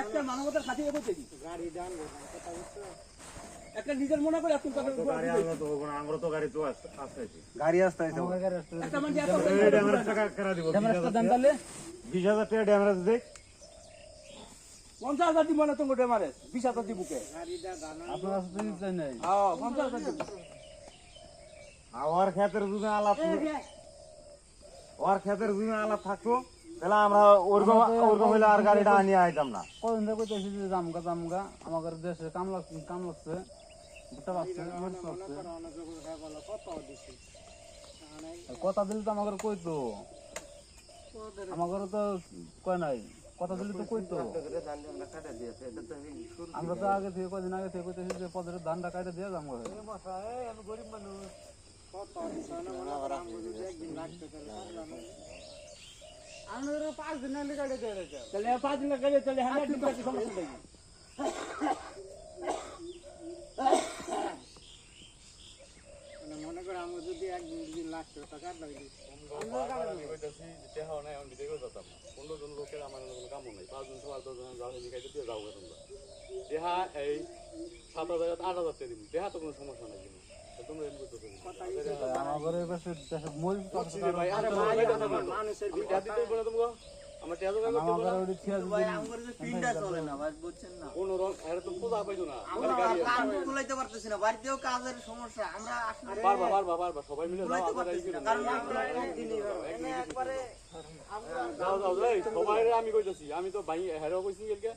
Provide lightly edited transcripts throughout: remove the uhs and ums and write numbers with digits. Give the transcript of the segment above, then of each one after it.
একটা মানবতার খাতিরে বলতে কি গাড়ি ডান কথা বলছো একটা নিজের মনে করে আপনি কথা গাড়ি আনলো তো না আমরা তো গাড়ি তো আসছে গাড়ি আসছে একটা মানে এত ড্যামেজ টাকা করা দিব ড্যামেজটা দেন তাহলে 20000 টাকা ড্যামেজ দেখ 50,000 দিব না তোমার ড্যামেজ 20,000 দিব কে গাড়িটা দানা আপনার আসতে চাই নাই হ্যাঁ 50,000 দিব আর ক্ষেতের যদি আলাপ থাকতো তাহলে আমরা ওরকম হইলে আর গাড়িটা আনিয়ে আইতাম না কদিন ধরে কইতেছি যে জামগা আমাদের দেশে কাম লাগছে ভুট্টা পাচ্ছে মরিচ পাচ্ছে কথা দিলে তো আমাদের কইতো আমাদের তো কয় নাই কথা দিলে তো কইতো আমরা তো আগে থেকে কদিন আগে থেকে কইতেছি যে পদের ধানটা কাটে দিয়ে যাবো আমি গরিব মানুষ আমাদের 5 দিন আগে কাটে দিয়ে তাহলে 5 দিন লাগে তাহলে 100 দিন কাছে সমস্যা নেই মনে করে আমরা যদি 1-2 লাখ টাকা লাগবে আমি কইতাছি টেহাও নাই আমি দিতে যেতাম 15 জন লোকের আমার কোনো কাম নাই 5 জন 10 জন যাও এদিকে খাইতে দিয়ে যাও তোমরা টেহা এই 7,000 8,000 টাকা দিন টেহা তো কোনো সমস্যা নাই কিন্তু তোমরা এমন করতেছো আমাদের কাছে দেশে মরিচ পাচ্ছে ভাই আরে মানুষের ভিটা দিতে বলে তোমরা আমরা টেহা জোগাড় করতে আমাদের ওই ছিয়া ভাই আমাদের যে পিনটা চলে না ভাই বুঝছেন না কোন রং আরে তো পূজা পাইছো না আমরা কাজ কুলাইতে পারতেছি না বাড়িতেও কাজের সমস্যা আমরা আসলে পারবা সবাই মিলে যাও কুলাইতে আমরা পারতেছি না কারণ আমরা একদিনই একবারে আমরা যাও এই সবাই আমি কইতাছি আমি তো ভাই হেরাও কইছি কালকে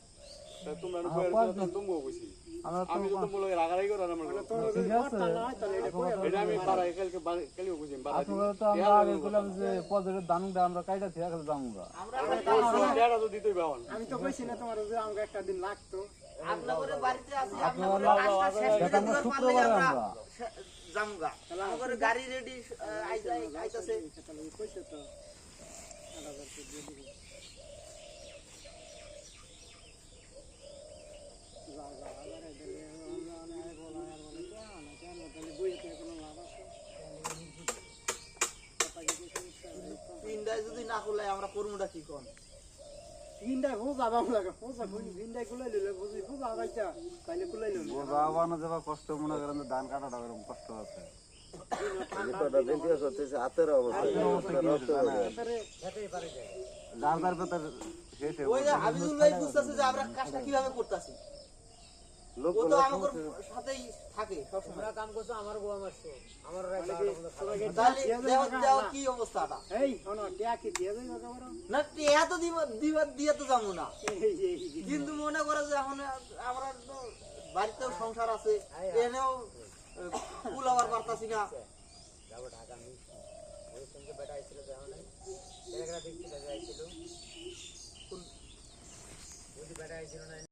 তোমরা না কইরা তুমিও কইছি আমি তো বলে রাগারাগি করে আমার ঠিক আছে এটা আমি পারাই কালকে কালকেও কইছি আপনারা তো আমরা আগে কইলাম যে পদের ধানটা আমরা কাইটা থেকে এখন যামুগা টেহাটা তো দিতেই পাওন আমি তো কইছি না তোমার যে আমাকে একটা দিন লাগতো আপনাদের বাড়িতে আছি আপনারা আপনারা কাজটা শেষ সেটা করে আমরা পারলে শুক্রবারে আমরা আমরা জামগা আমাদের গাড়ি রেডি আইতাছে কইছে তো পিনটাই যদি না খুলাই আমরা করবটা কি কোন ভিন্ডাই বোঝা দাম লাগে বোঝা ভিন্ডাই কুলাই লইলে বুঝি বোঝা গাইতা তাইলে কুলাই লইলে বোঝা বানো যাবা কষ্ট মনে করেন ধান কাটাটা এরকম কষ্ট আছে যেটা ভিডিও করতেছে হাতের অবস্থা দাঁড়ার ভেতর শেষ ওই যে হাবিবুল ভাই বুঝতাছে যে আমরা কাজটা কিভাবে করতেছি ও তো আমাদের সাথেই থাকে সব সময় আমরা কাম করছো আমার গোয়া মারছো আমার তাহলে দেও কি অবস্থাটা এই শোনো টিয়া কি দিয়ে যাই বাবা না টিয়া তো দিয়ে তো যাবো না কিন্তু মনে করে যে এখন আমরা তো বাড়িতেও সংসার আছে এনেও কুলাবার পারতাছি না যাবো ঢাকা আমি ওই সঙ্গে বেটা আইছিল যখন টেলিগ্রাফ দেখতে আইছিল কোন ওই বেটা আইছিল না